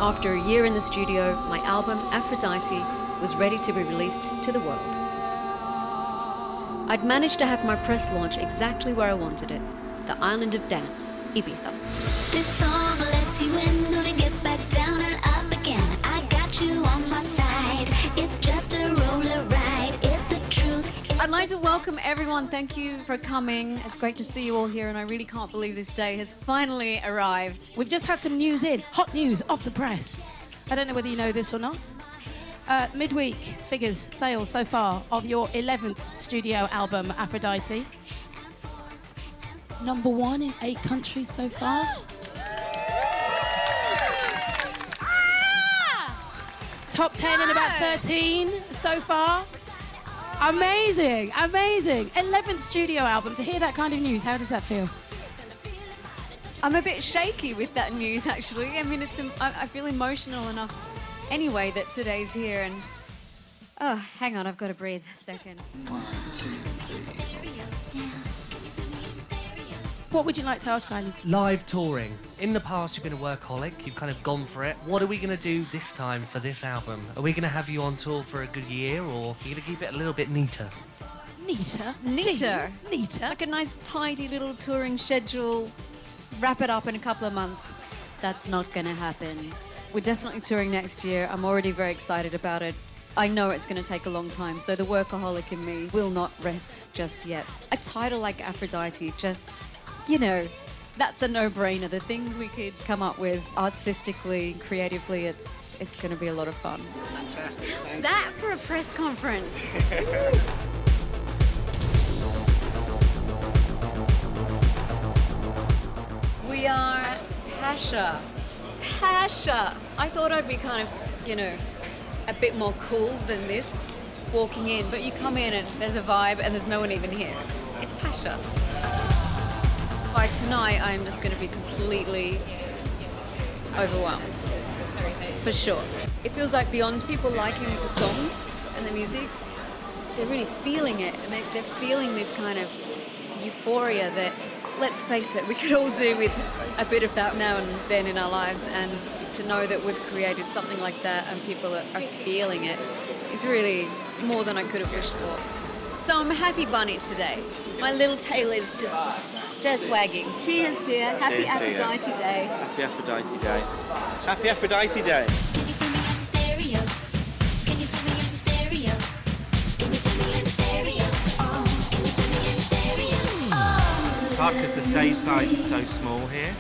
After a year in the studio, my album, Aphrodite, was ready to be released to the world. I'd managed to have my press launch exactly where I wanted it, the island of dance, Ibiza. This song lets you in, gonna get back down and up again. I got you on my side, it's just a roller ride, it's the truth. I'd like to welcome everyone. Thank you for coming. It's great to see you all here, and I really can't believe this day has finally arrived. We've just had some news in, hot news off the press. I don't know whether you know this or not. Midweek figures, sales so far of your 11th studio album, Aphrodite. #1 in 8 countries so far. Top 10 in about 13 so far. Amazing, amazing. 11th studio album. To hear that kind of news, how does that feel? I'm a bit shaky with that news, actually. I mean, I feel emotional enough anyway that today's here, and oh, hang on, I've got to breathe a second. 1, 2, 3. What would you like to ask, Kylie? Live touring. In the past, you've been a workaholic. You've kind of gone for it. What are we going to do this time for this album? Are we going to have you on tour for a good year, or are you going to keep it a little bit neater? Neater? Neater? Neater? Like a nice, tidy little touring schedule. Wrap it up in a couple of months. That's not going to happen. We're definitely touring next year. I'm already very excited about it. I know it's going to take a long time, so the workaholic in me will not rest just yet. A title like Aphrodite just, you know, that's a no-brainer. The things we could come up with artistically, creatively, it's going to be a lot of fun. Fantastic. How's that for a press conference? We are Pasha. Pasha. I thought I'd be kind of, you know, a bit more cool than this walking in, but you come in and there's a vibe and there's no one even here. It's Pasha. By tonight, I'm just going to be completely overwhelmed, for sure. It feels like beyond people liking the songs and the music, they're really feeling it, and they're feeling this kind of euphoria that, let's face it, we could all do with a bit of that now and then in our lives, and to know that we've created something like that and people are feeling it is really more than I could have wished for. So I'm a happy bunny today. My little tail is just wagging. Cheers, dear. Happy Aphrodite Day. Happy Aphrodite Day. Happy Aphrodite Day. Can you feel me in stereo? Can you feel me in stereo? Can you feel me in stereo? Oh, can you feel me in stereo? Oh. It's hard because the stage size is so small here.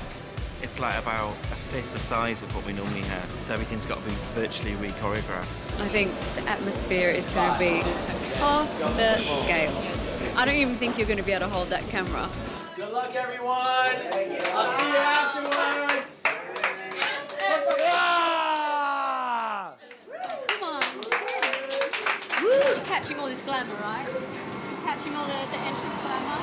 It's like about a fifth the size of what we normally have. So everything's got to be virtually re-choreographed. I think the atmosphere is going to be off the scale. I don't even think you're going to be able to hold that camera. Good luck, everyone. I'll see you afterwards. Come on. You're catching all this glamour, right? Catching all the entrance glamour.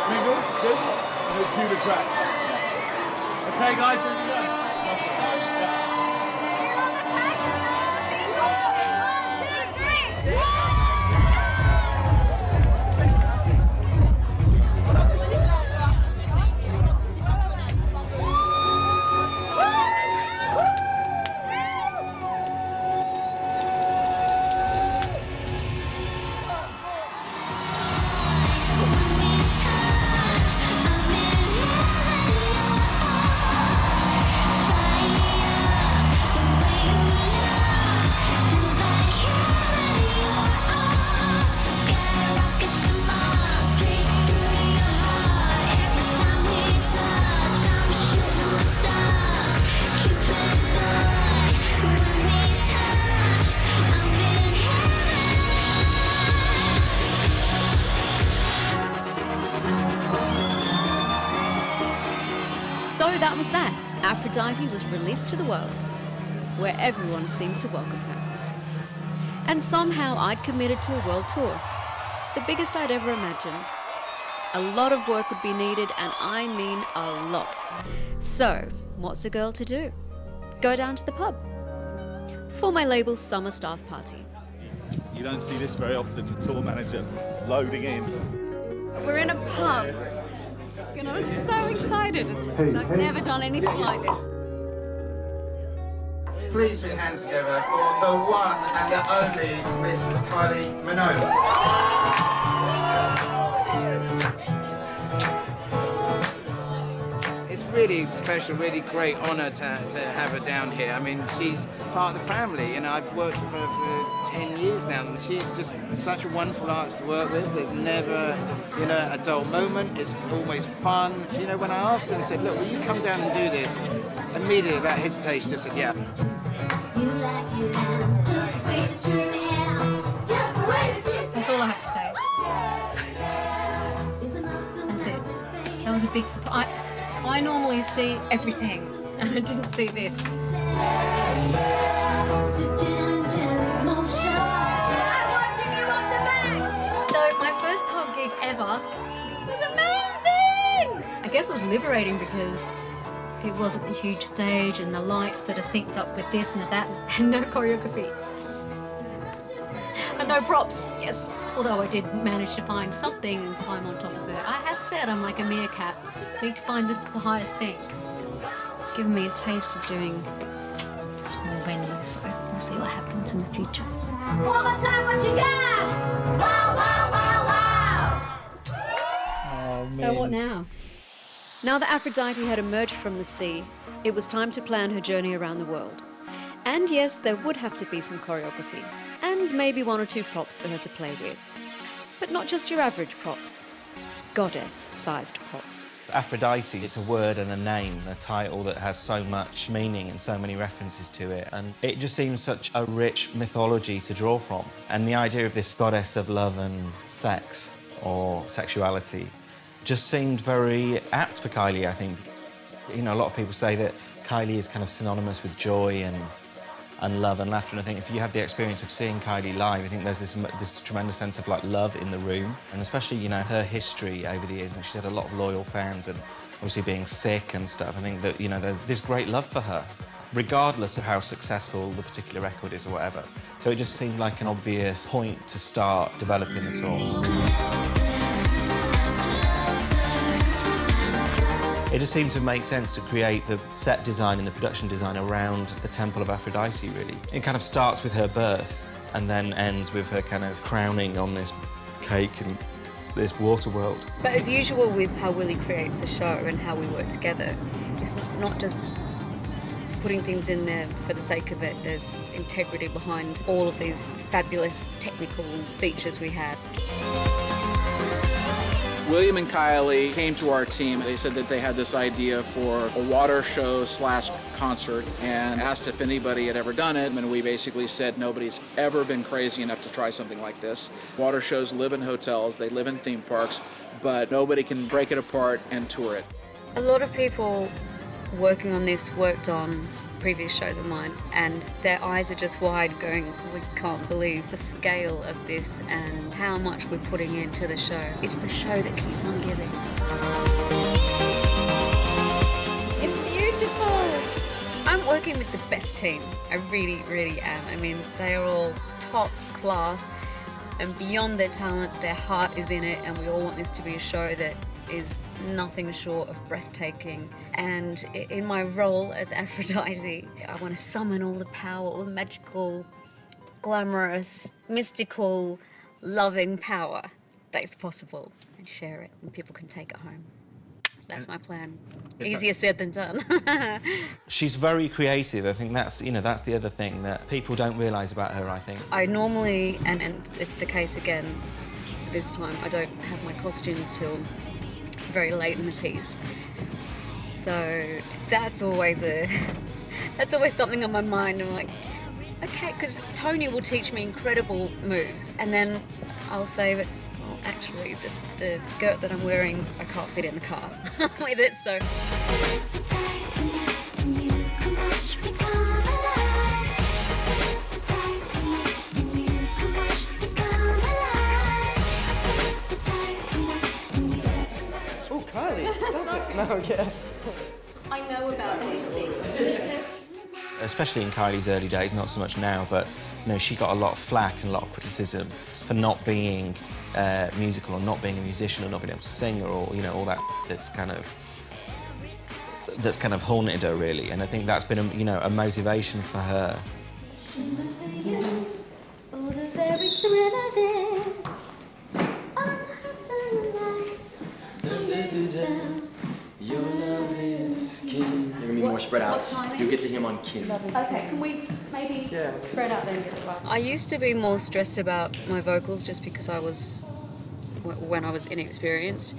Mingles, good? No cue the track. Okay, guys, here we go. So that was that. Aphrodite was released to the world, where everyone seemed to welcome her. And somehow I'd committed to a world tour, the biggest I'd ever imagined. A lot of work would be needed, and I mean a lot. So, what's a girl to do? Go down to the pub for my label's summer staff party. You don't see this very often, the tour manager loading in. We're in a pub. You know, I'm so excited. I've never done anything like this. Please put your hands together for the one and the only Miss Kylie Minogue. It's really special, really great honour to have her down here. I mean, she's part of the family, and I've worked with her for 10 years now, and she's just such a wonderful artist to work with. There's never, you know, a dull moment. It's always fun. You know, when I asked her and said, look, will you come down and do this? Immediately, without hesitation, just said, yeah. That's all I have to say. That's it. That was a big surprise. I normally see everything, and I didn't see this. So my first pub gig ever was amazing! I guess it was liberating because it wasn't a huge stage and the lights that are synced up with this and that, and no choreography. And no props, yes. Although I did manage to find something and climb on top of it. I have said I'm like a meerkat. Need to find the highest thing. Given me a taste of doing small venues, so we'll see what happens in the future. One more time, what you got? Wow, wow, wow, wow! Oh, man. So what now? Now that Aphrodite had emerged from the sea, it was time to plan her journey around the world. And yes, there would have to be some choreography, and maybe one or two props for her to play with. But not just your average props, goddess-sized props. Aphrodite, it's a word and a name, a title that has so much meaning and so many references to it, and it just seems such a rich mythology to draw from. And the idea of this goddess of love and sex, or sexuality, just seemed very apt for Kylie, I think. You know, a lot of people say that Kylie is kind of synonymous with joy and love and laughter, and I think if you have the experience of seeing Kylie live, I think there's this tremendous sense of, like, love in the room, and especially, you know, her history over the years, and she's had a lot of loyal fans, and obviously being sick and stuff, I think that, you know, there's this great love for her, regardless of how successful the particular record is or whatever. So it just seemed like an obvious point to start developing the tour. It just seemed to make sense to create the set design and the production design around the Temple of Aphrodite, really. It kind of starts with her birth and then ends with her kind of crowning on this cake and this water world. But as usual with how Willie creates the show and how we work together, it's not just putting things in there for the sake of it. There's integrity behind all of these fabulous technical features we have. William and Kylie came to our team. They said that they had this idea for a water show / concert and asked if anybody had ever done it, and we basically said nobody's ever been crazy enough to try something like this. Water shows live in hotels, they live in theme parks, but nobody can break it apart and tour it. A lot of people working on this worked on previous shows of mine, and their eyes are just wide going, we can't believe the scale of this and how much we're putting into the show. It's the show that keeps on giving. It's beautiful! I'm working with the best team. I really, really am. I mean, they are all top class, and beyond their talent, their heart is in it, and we all want this to be a show that is nothing short of breathtaking. And in my role as Aphrodite, I want to summon all the power, all the magical, glamorous, mystical, loving power that is possible, and share it, and people can take it home. That's my plan. Easier said than done. She's very creative. I think that's, you know, that's the other thing that people don't realise about her, I think. I normally, and it's the case again this time, I don't have my costumes till very late in the piece. So that's always something on my mind. I'm like, okay, because Tony will teach me incredible moves, and then I'll say that, well, actually, the skirt that I'm wearing, I can't fit in the car with it, so. No, yeah. I know about these things. Especially in Kylie's early days, not so much now, but you know, she got a lot of flack and a lot of criticism for not being musical or not being a musician or not being able to sing or you know all that that's kind of haunted her really, and I think that's been you know a motivation for her. Your love is king. You're gonna be more spread out. You'll get to him on king. Okay, can we maybe spread out then? I used to be more stressed about my vocals just because when I was inexperienced,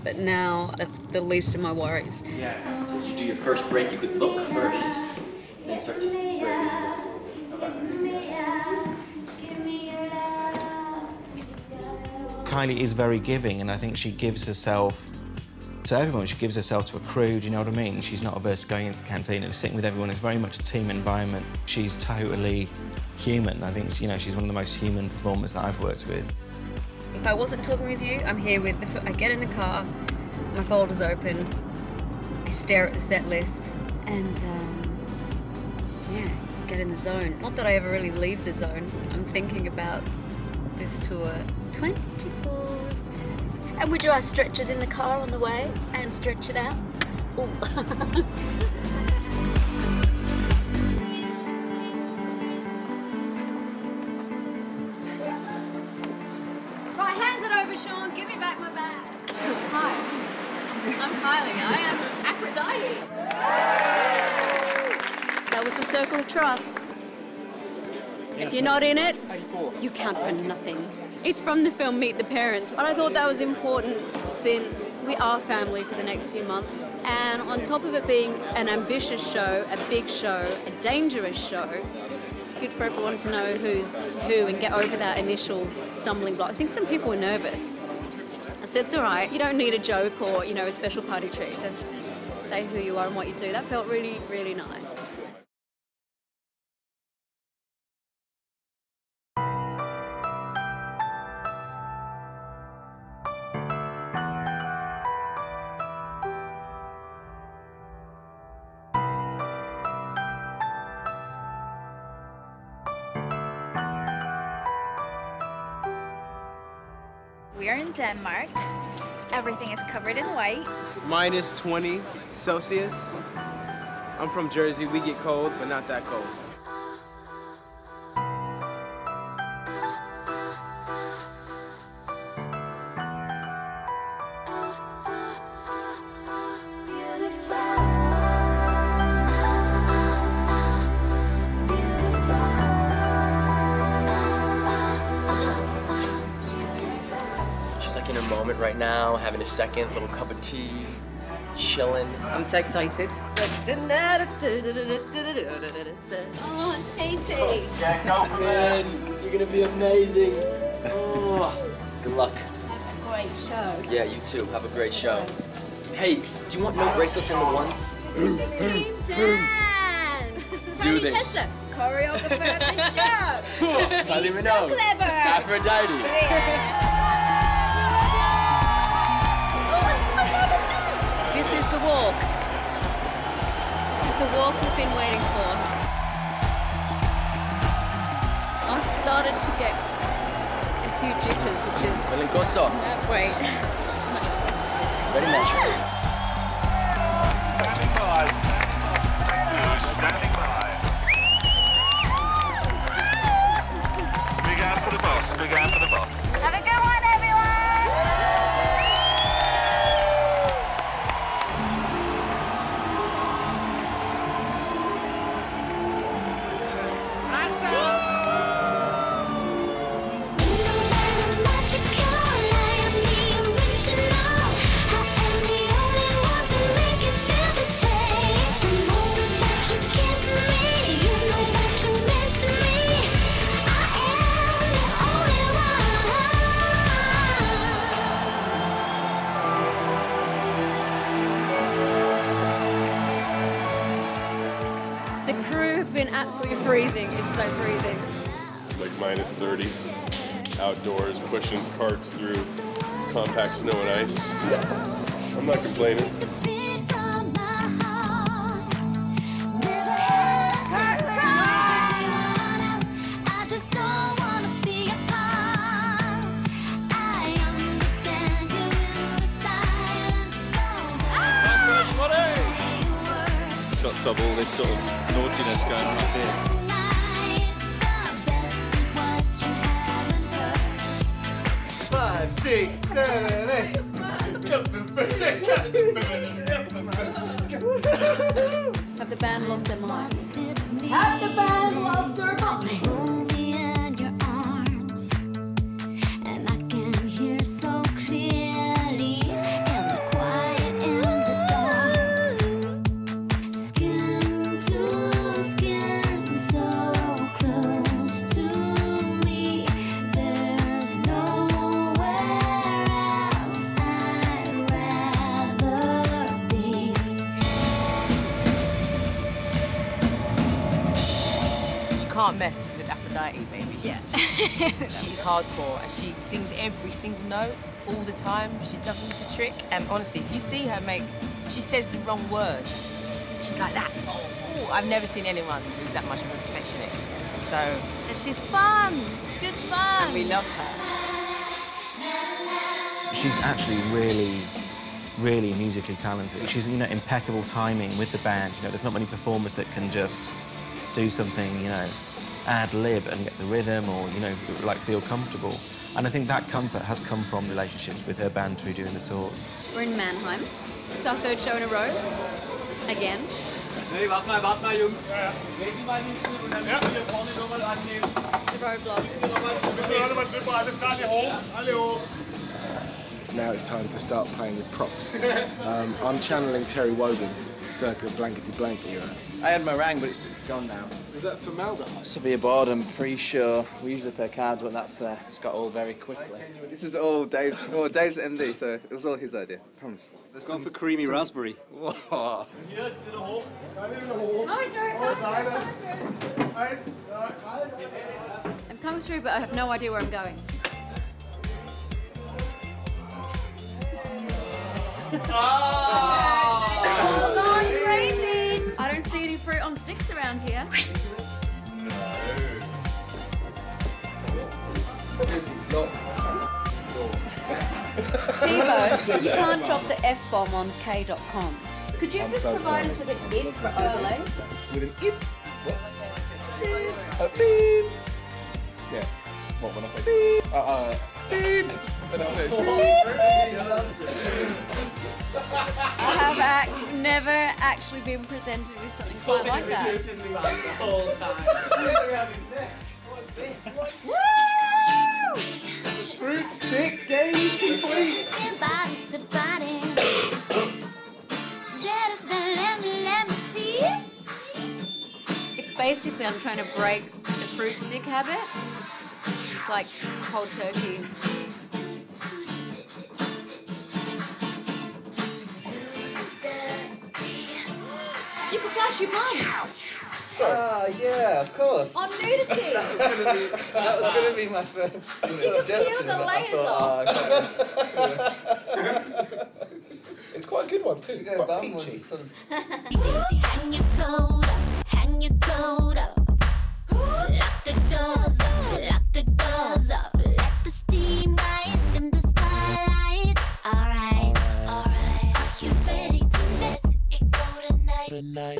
but now that's the least of my worries. Yeah. So as you do your first break, you could look first, then start to break. Kylie is very giving, and I think she gives herself to everyone. She gives herself to a crew, do you know what I mean? She's not averse to going into the canteen and sitting with everyone. It's very much a team environment. She's totally human. I think, you know, she's one of the most human performers that I've worked with. If I wasn't talking with you, I'm here with I get in the car, my folder's open, I stare at the set list, and yeah, get in the zone. Not that I ever really leave the zone. I'm thinking about this tour 24/7. And we do our stretches in the car on the way and stretch it out. Ooh. Right, hand it over, Sean. Give me back my bag. Hi, I'm Kylie. I am Aphrodite. That was the circle of trust. If you're not in it, you count for nothing. It's from the film Meet the Parents, but I thought that was important since we are family for the next few months. And on top of it being an ambitious show, a big show, a dangerous show, it's good for everyone to know who's who and get over that initial stumbling block. I think some people were nervous. I said, it's all right, you don't need a joke or, you know, a special party treat. Just say who you are and what you do. That felt really, really nice. We are in Denmark. Everything is covered in white. Minus 20 Celsius. I'm from Jersey. We get cold, but not that cold. In her moment right now, having a second little cup of tea, chilling. I'm so excited. Oh, Tay-Tay. Jack Kaufman, you're gonna be amazing. Oh, good luck. Have a great show. Yeah, you too. Have a great show. Hey, do you want no bracelets in the one? This is team dance. Do this. Tester, choreographer of the show. Kylie Minogue. So clever. Aphrodite. Yeah. This is the walk. This is the walk we've been waiting for. I've started to get a few jitters, which is great. Ready, man? Standing by. Standing by. Big hand for the boss. Big hand for the boss. Have a good one, everyone! Absolutely freezing. It's so freezing. Like minus 30, outdoors, pushing carts through compact snow and ice. I'm not complaining. of all this sort of naughtiness going on up here. 5, 6, 7, 8. Have the band lost their minds? Have the band lost their minds? Hold me in your arms, and I can hear so clearly in the quiet, in the dark. Skin to skin, so close to me. There's nowhere else I'd rather be. You can't mess with Aphrodite, baby. She's hardcore, and she sings every single note all the time. She doesn't miss a trick. And honestly, if you see her she says the wrong word. She's like that. Oh, I've never seen anyone who's that much of a perfectionist. So. And she's fun. Good fun. And we love her. She's actually really musically talented. She's, you know, impeccable timing with the band. You know, there's not many performers that can just do something, you know, ad-lib and get the rhythm or, you know, like feel comfortable. And I think that comfort has come from relationships with her band through doing the tours. We're in Mannheim. It's our third show in a row. Again. Nee, warte mal, Jungs. Drehen Sie mal hinten und dann müssen wir vorne nochmal annehmen. The roadblocks. Alles klar, alle hoch, alle hoch. Now it's time to start playing with props. I'm channeling Terry Wogan, circa blankety blank era. I had meringue, but it's gone now. Is that formaldehyde? Severe board, I'm pretty sure. We usually play cards, but that's it's got old very quickly. This is all Dave's. Well, Dave's MD, so it was all his idea. Promise. Let's go for creamy raspberry. Whoa. I'm coming through, but I have no idea where I'm going. Oh, I'm crazy! I don't see any fruit on sticks around here. T-Bone, you can't drop the F-bomb on K.com. Could you just provide us with an ip for overlay? With an ip? What? A beep! Yeah. What, when I say beep? Beep! And I say I have never actually been presented with something quite like that. Fruit stick games complete! It's basically I'm trying to break the fruit stick habit. It's like cold turkey. You can flash your mum. Yeah, of course. On nudity. That was gonna be my first suggestion. The layers off. It's quite a good one too. It's quite peachy. Hang your coat up, hang your coat up. Lock the doors up, lock the doors up. Let the steam rise, dim the spotlights. Alright, alright. Are you ready to let it go tonight? Tonight,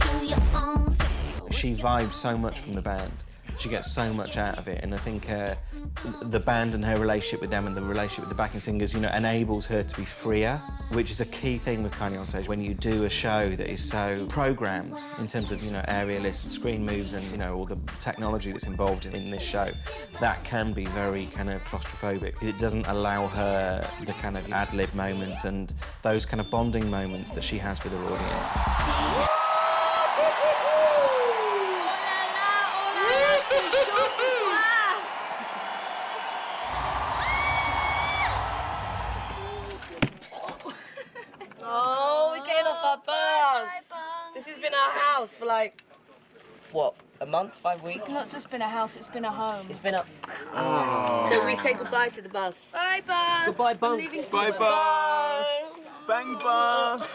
do your own thing. She vibes so much from the band. She gets so much out of it, and I think the band and her relationship with them and the relationship with the backing singers, you know, enables her to be freer, which is a key thing with Kylie on stage. When you do a show that is so programmed in terms of, you know, aerialists and screen moves and, you know, all the technology that's involved in this show, that can be very kind of claustrophobic because it doesn't allow her the kind of ad-lib moments and those kind of bonding moments that she has with her audience. This has been our house for like, what, a month, 5 weeks? It's not just been a house, it's been a home. It's been a... Oh. So we say goodbye to the bus. Bye, bus. Goodbye, bus. Bye, bus. Bang, bus.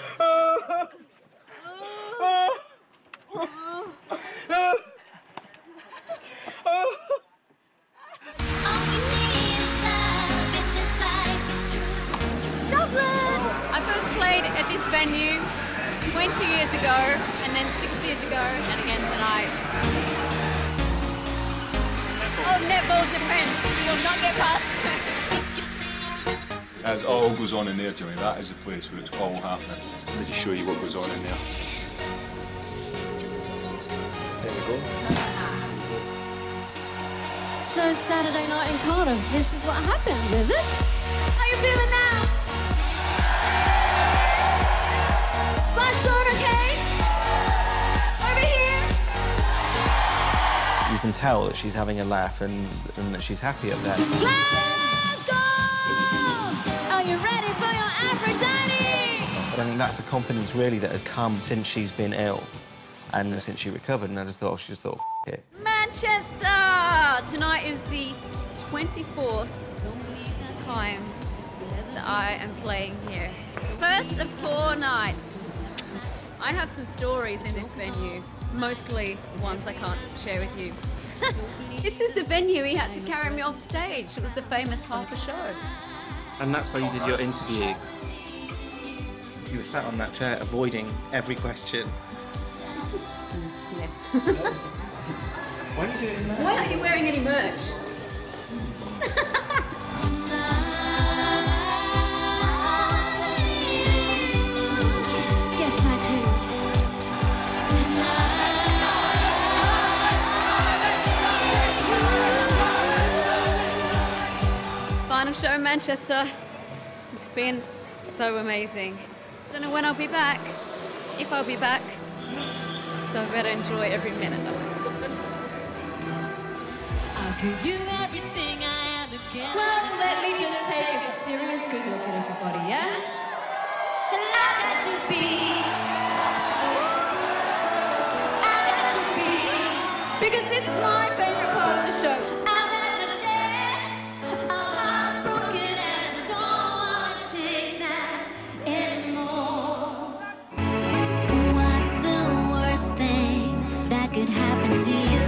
Dublin! I first played at this venue 20 years ago, and then 6 years ago, and again tonight. Oh, netball defence, you will not get past it. As all goes on in there, Jimmy, that is the place where it's all happening. Let me just show you what goes on in there. There we go. So Saturday night in Cardiff, this is what happens, is it? How you feeling now? Splash zone, okay? Over here. You can tell that she's having a laugh and that she's happy up there. Let's go! Are you ready for your Aphrodite? But I mean, that's a confidence really that has come since she's been ill and since she recovered, and I just thought, F it. Manchester! Tonight is the 24th time that I am playing here. First of 4 nights. I have some stories in this venue, mostly ones I can't share with you. This is the venue he had to carry me off stage. It was the famous Harper show. And that's where you did your interview. You were sat on that chair avoiding every question. Yeah. Why are you doing that? Why aren't you wearing any merch? Yes, I do. Final show in Manchester. It's been so amazing. Don't know when I'll be back, if I'll be back. So I better enjoy every minute of it. I'll give you everything I am again. Well, let me just take a serious good look at everybody, yeah? And I got to be. I got to be. Because this is my favourite part of the show. I've had my share of hearts broken and don't want to take that anymore. What's the worst thing that could happen to you?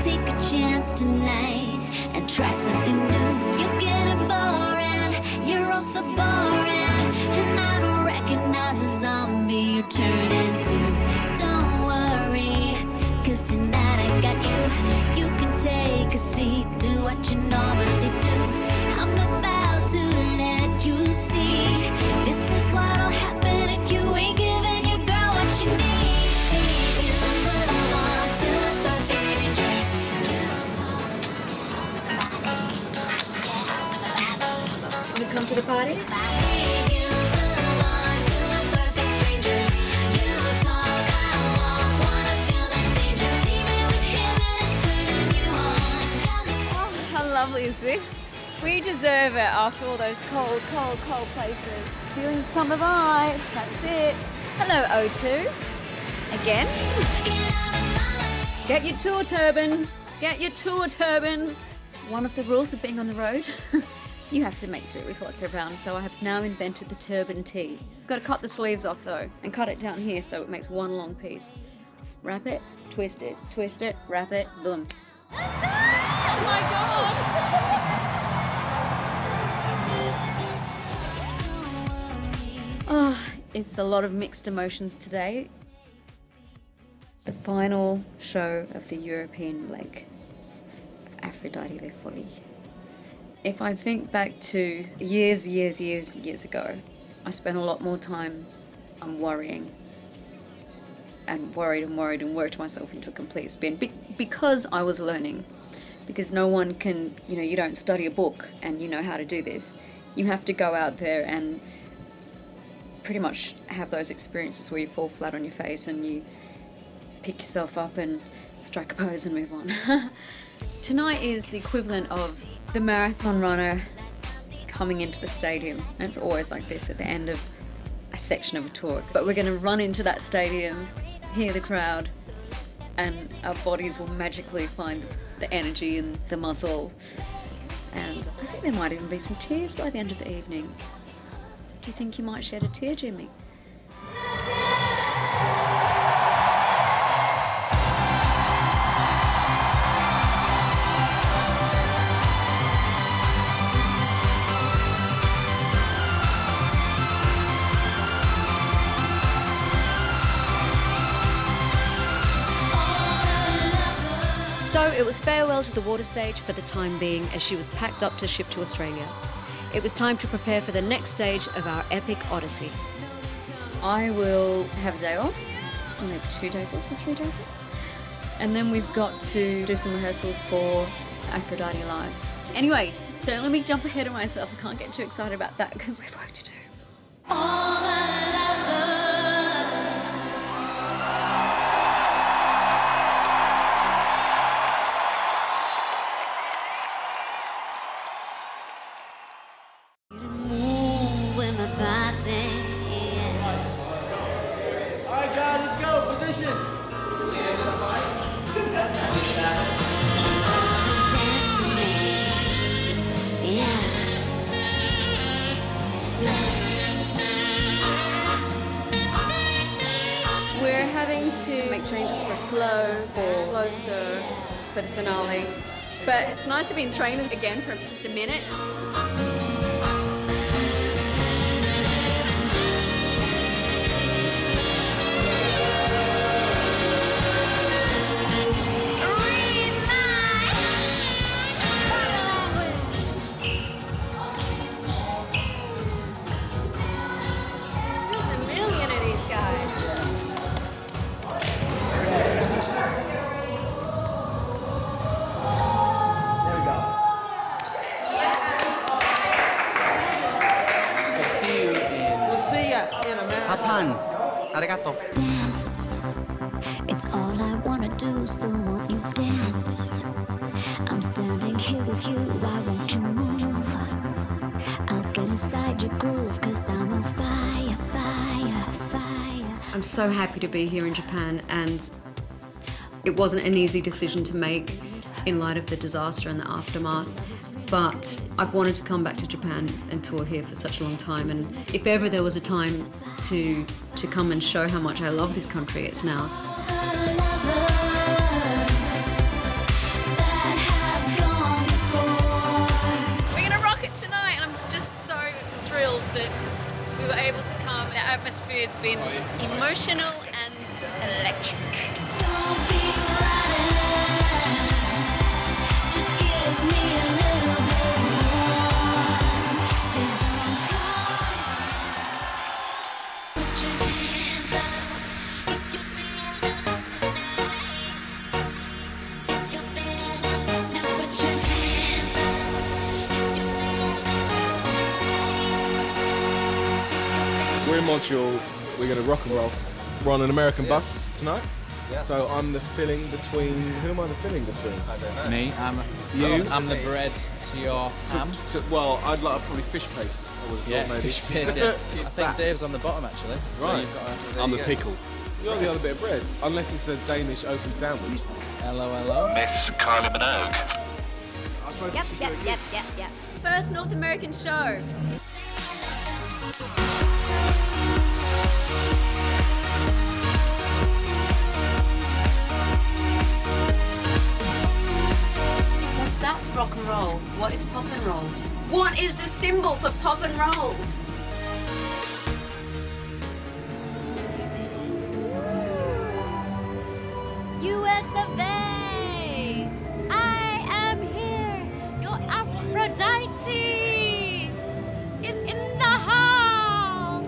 Take a chance tonight and try something new. You're getting boring, you're also boring, and I don't recognize a zombie you turn into. Don't worry, cause tonight I got you. You can take a seat, do what you normally do. I'm about to let you see. This is what'll happen if you ain't giving your girl what she needs. Come to the party? Oh, how lovely is this? We deserve it after all those cold, cold, cold places. Feeling summer vibes, that's it. Hello, O2. Again. Get your tour turbans. Get your tour turbans. One of the rules of being on the road. You have to make do with what's around, so I have now invented the turban tee. Got to cut the sleeves off though, and cut it down here so it makes one long piece. Wrap it, twist it, wrap it, boom. Oh my God! Oh, it's a lot of mixed emotions today. The final show of the European leg of Aphrodite Le Folie. If I think back to years ago, I spent a lot more time worrying and worried and worked myself into a complete spin because I was learning. Because no one can, you don't study a book and you know how to do this. You have to go out there and pretty much have those experiences where you fall flat on your face and you pick yourself up and strike a pose and move on. Tonight is the equivalent of the marathon runner coming into the stadium. And it's always like this at the end of a section of a tour. But we're going to run into that stadium, hear the crowd, and our bodies will magically find the energy and the muscle. And I think there might even be some tears by the end of the evening. Do you think you might shed a tear, Jimmy? So it was farewell to the water stage for the time being as she was packed up to ship to Australia. It was time to prepare for the next stage of our epic odyssey. I will have a day off, maybe 2 days off or 3 days off. And then we've got to do some rehearsals for Aphrodite Live. Anyway, don't let me jump ahead of myself. I can't get too excited about that because we've work to do. Alright guys, let's go. Positions. We're having to make changes for slow, for closer, for the finale. But it's nice to be in trainers again for just a minute. Japan. Arigato. Dance. It's all I wanna do, so won't you dance? I'm standing here with you, why won't you move? I'll get inside your groove, cause I'm on fire, fire, fire. I'm so happy to be here in Japan, and it wasn't an easy decision to make in light of the disaster and the aftermath. But I've wanted to come back to Japan and tour here for such a long time, and if ever there was a time to come and show how much I love this country, it's now. We're gonna rock it tonight, and I'm just so thrilled that we were able to come. The atmosphere's been emotional and electric. Don't be frightened. Just give me a little bit more. Then don't come. Put your hands up if you feel love tonight. If you feel love, now put your hands up if you feel love tonight. We're in Montreal. We're going to rock and roll. We're on an American bus tonight. Yeah. So I'm the filling between. Who am I the filling between? I don't know. Me. I'm the bread to your ham. Well, I'd like probably fish paste. I would have thought maybe. Fish paste. Yeah. I think Dave's on the bottom actually. So Right. you've got I'm the pickle. You're the other bit of bread, unless it's a Danish open sandwich. Hello, hello. Miss Kylie Minogue. Yep. First North American show. So that's rock and roll. What is pop and roll? What is the symbol for pop and roll? US of A! I am here! Your Aphrodite is in the house!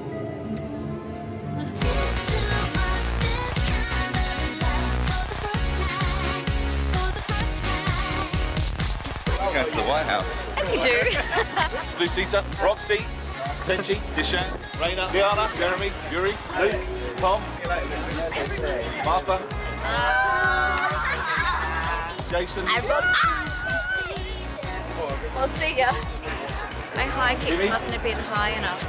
I'm going to the White House. As you do. Lucita, Roxy, Tenchi, Dishan, Raina, Diana, Jeremy, Yuri, Luke, Tom, Martha, Jason. We'll see ya. My high kicks mustn't have been high enough.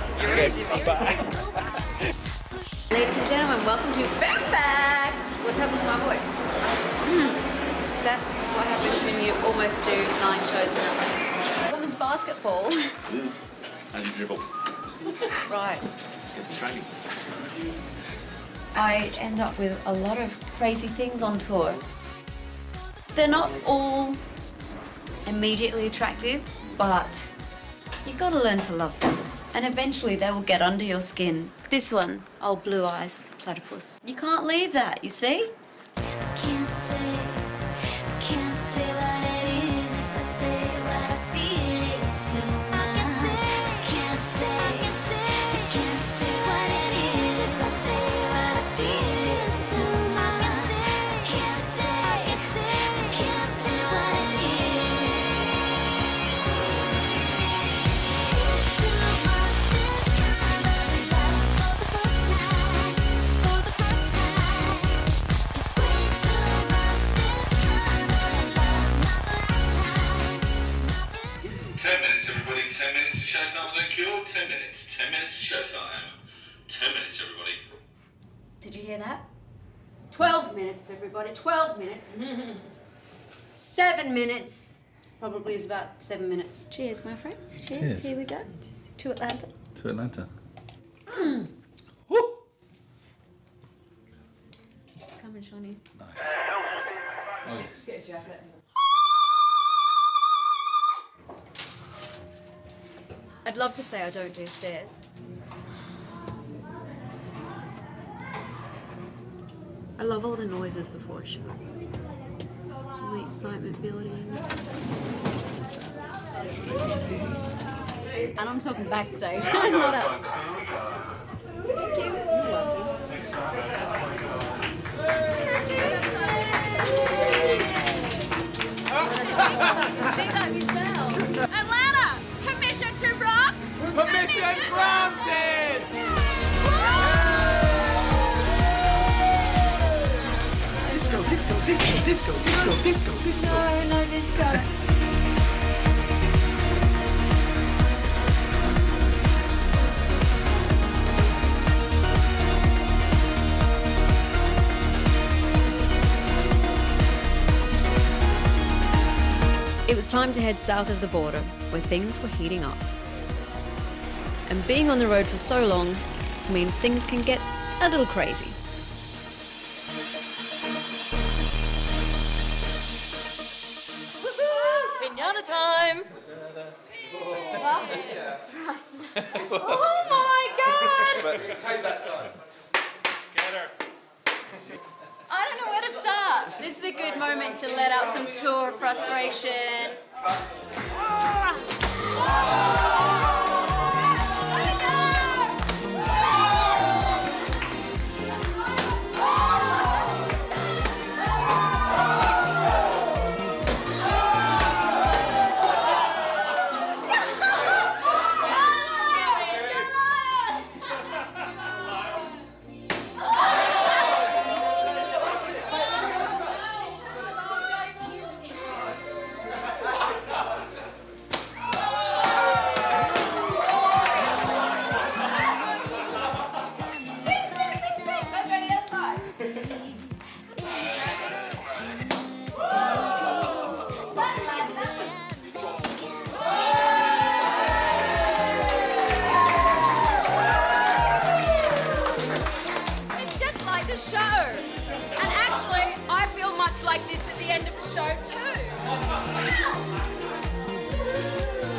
Ladies and gentlemen, welcome to Fairfax. What's happened to my voice? That's what happens when you almost do 9 shows in a row. Women's basketball. And dribble. Right. Get the training. I end up with a lot of crazy things on tour. They're not all immediately attractive, but you've got to learn to love them. And eventually they will get under your skin. This one, old blue eyes, platypus. You can't leave that, you see? Can't say minutes, everybody. 12 minutes. 7 minutes. Probably is about 7 minutes. Cheers, my friends. Cheers. Cheers. Here we go. To Atlanta. To Atlanta. It's coming, Shawnee. Nice. Oh, yes. Get a jacket. I'd love to say I don't do stairs. I love all the noises before a show. All the excitement building. And I'm talking backstage, not up. Thank you. You're welcome. Big up yourself. Atlanta, permission to rock? Permission granted! Disco, disco, disco, disco, disco, disco, disco. No, no disco. It was time to head south of the border, where things were heating up. And being on the road for so long means things can get a little crazy. Pinata time! Oh my god! But it's payback time. Get her. I don't know where to start. This is a good moment to let out some tour frustration. Show. And actually, I feel much like this at the end of the show too.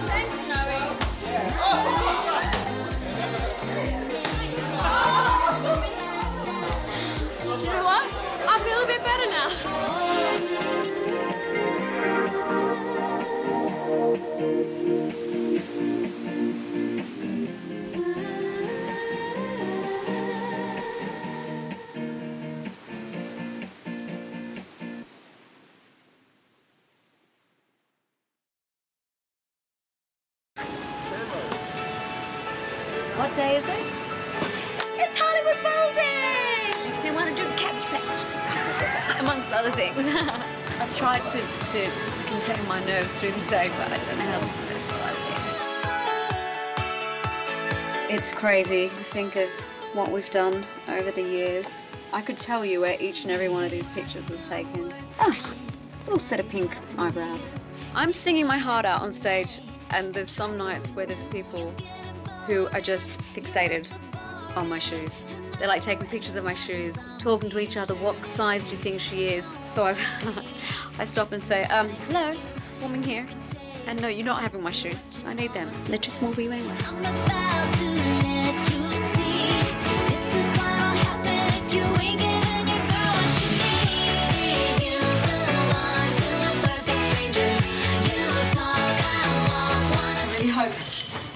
Thanks, Snowy. Do you know what? I feel a bit better now. What day is it? It's Hollywood Bowl Day! Makes me want to do Cabbage Patch, amongst other things. I've tried to contain my nerves through the day, but I don't know how successful I've been. It's crazy to think of what we've done over the years. I could tell you where each and every one of these pictures was taken. Oh, little set of pink eyebrows. I'm singing my heart out on stage, and there's some nights where there's people who are just fixated on my shoes. They're like taking pictures of my shoes, talking to each other, what size do you think she is? So I stop and say, hello, filming here. And no, you're not having my shoes. I need them. They're too small for you anyway. I really hope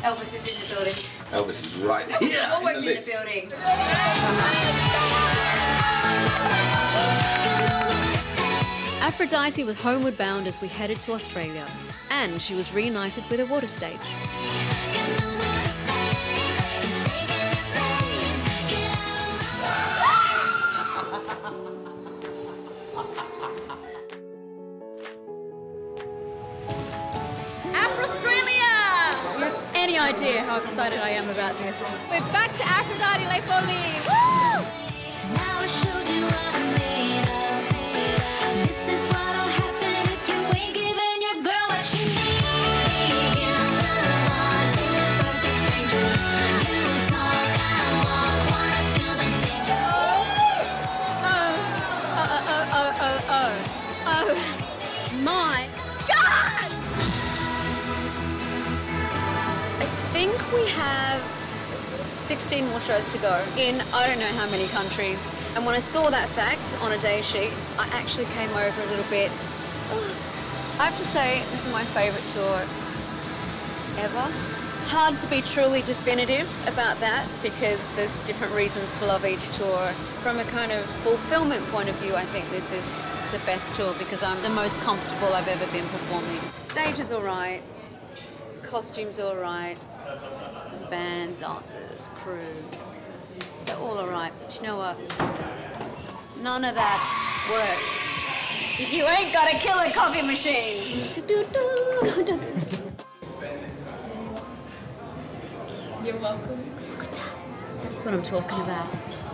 Elvis is in the building. Elvis is right here. He's always in the building. Aphrodite was homeward bound as we headed to Australia, and she was reunited with a water stage. Any idea how excited I am about this? We're back to Aphrodite Les Folies! Woo! Now I showed you what I'm made of. We have 16 more shows to go in I don't know how many countries. And when I saw that fact on a day sheet, I actually came over a little bit. I have to say, this is my favourite tour ever. Hard to be truly definitive about that because there's different reasons to love each tour. From a kind of fulfillment point of view, I think this is the best tour because I'm the most comfortable I've ever been performing. Stage is all right, costumes all right, band, dancers, crew, they're all right. But you know what? None of that works if you ain't got a killer coffee machine. You're welcome. Look at that. That's what I'm talking about.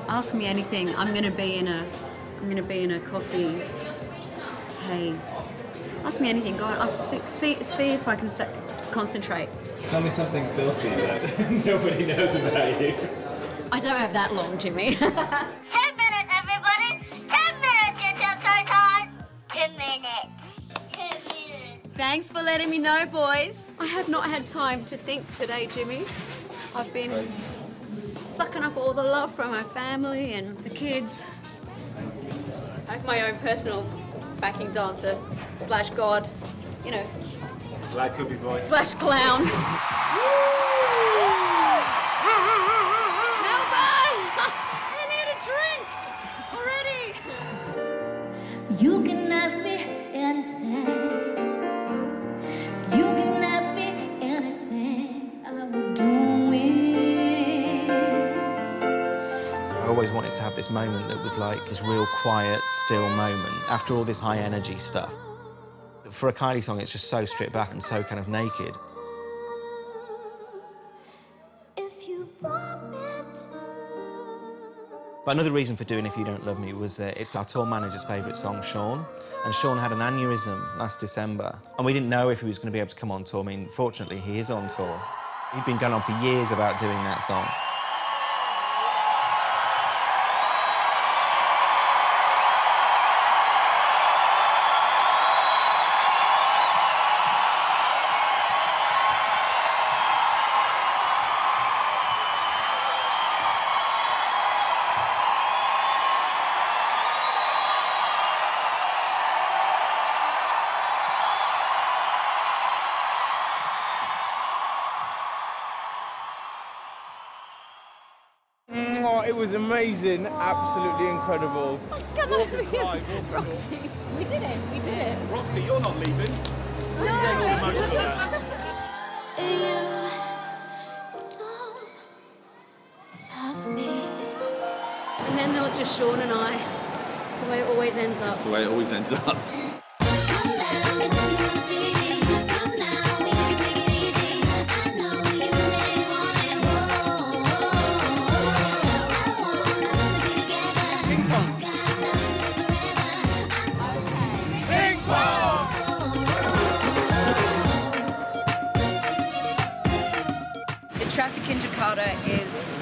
Ask me anything. I'm gonna be in a coffee haze. Ask me anything. Go on. I'll see if I can concentrate. Tell me something filthy that nobody knows about you. I don't have that long, Jimmy. 10 minutes, everybody! 10 minutes until time! 10 minutes. 10 minutes. Thanks for letting me know, boys. I have not had time to think today, Jimmy. I've been sucking up all the love from my family and the kids. I have my own personal backing dancer slash god, you know. Glad could be boy. Slash clown. I need a drink already. You can ask me anything. You can ask me anything. I will do it. I always wanted to have this moment that was like this real quiet, still moment after all this high energy stuff. For a Kylie song, it's just so stripped back and so kind of naked. But another reason for doing If You Don't Love Me was it's our tour manager's favourite song, Sean. And Sean had an aneurysm last December. And we didn't know if he was going to be able to come on tour. I mean, fortunately, he is on tour. He'd been going on for years about doing that song. Oh, it was amazing, absolutely incredible. What's going on here? Roxy, we did it, we did it. Roxy, you're not leaving. You're getting all the most of that. Love me. And then there was just Sean and I. That's the way it always ends up. That's the way it always ends up. The traffic in Jakarta is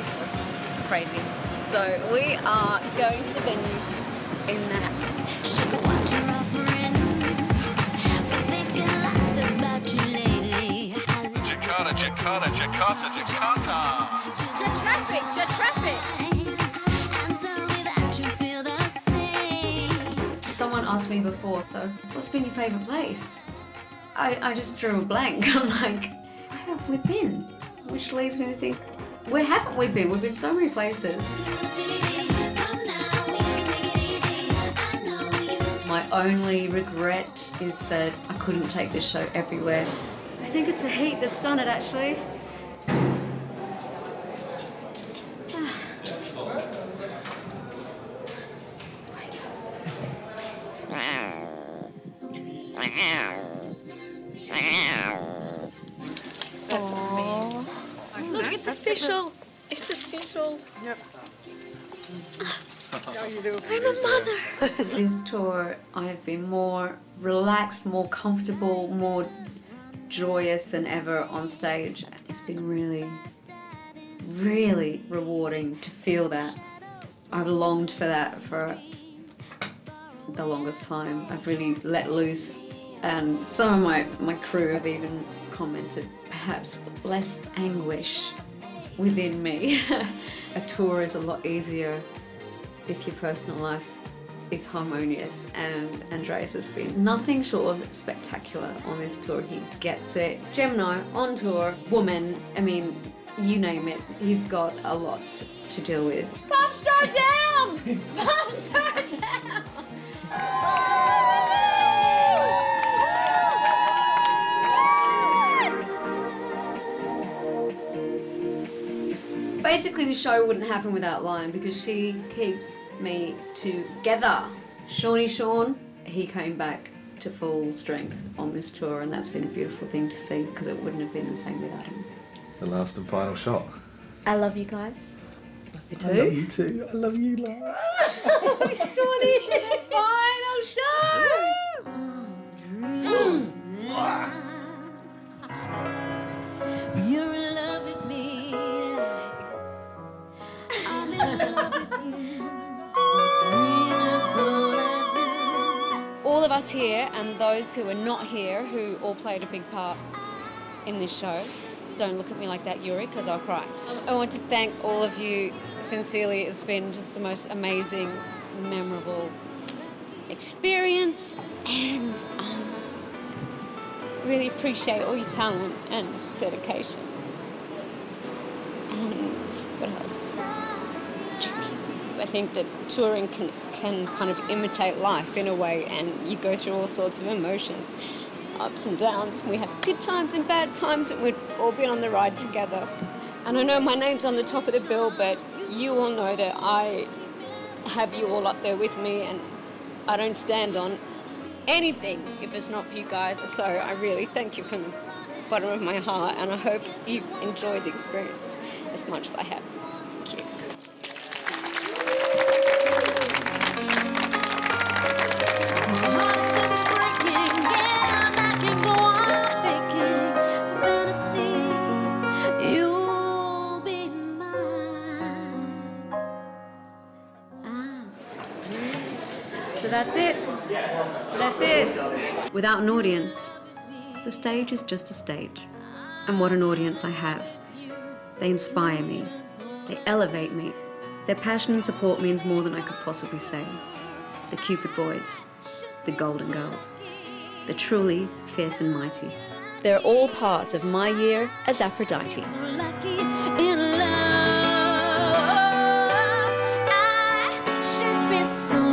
crazy. So we are going to the venue in that. Jakarta, Jakarta, Jakarta, Jakarta. Traffic. Someone asked me before, so what's been your favourite place? I just drew a blank. I'm like, where have we been? Which leads me to think, where haven't we been? We've been so many places. My only regret is that I couldn't take this show everywhere. I think it's the heat that's done it, actually. Look, it's official. It's official. Yep. I'm a mother. This tour, I have been more relaxed, more comfortable, more joyous than ever on stage. It's been really, really rewarding to feel that. I've longed for that for the longest time. I've really let loose, and some of my crew have even commented, perhaps less anguish within me. A tour is a lot easier if your personal life is harmonious, and Andreas has been nothing short of spectacular on this tour. He gets it. Gemini on tour, woman, I mean, you name it, he's got a lot to deal with. Pop star down! Pop star down! Basically, the show wouldn't happen without Lion because she keeps me together. Shawnee Sean, he came back to full strength on this tour, and that's been a beautiful thing to see because it wouldn't have been the same without him. The last and final shot. I love you guys. Love you too. I love you too. I love you, love. Shawnee, final show! You're in love with me, I'm in love with you. That's all I do. All of us here and those who are not here, who all played a big part in this show, don't look at me like that, Yuri, because I'll cry. I want to thank all of you sincerely. It's been just the most amazing, memorable experience, and really appreciate all your talent and dedication. And what else? I think that touring can kind of imitate life in a way, and you go through all sorts of emotions, ups and downs. We have good times and bad times, and we've all been on the ride together. And I know my name's on the top of the bill, but you all know that I have you all up there with me, and I don't stand on anything if it's not for you guys. So I really thank you from the bottom of my heart, and I hope you've enjoyed the experience as much as I have. Thank you. So that's it. That's it. Without an audience, the stage is just a stage. And what an audience I have. They inspire me. They elevate me. Their passion and support means more than I could possibly say. The Cupid boys, the Golden Girls. They're truly fierce and mighty. They're all part of my year as Aphrodite. So lucky in love, I should be so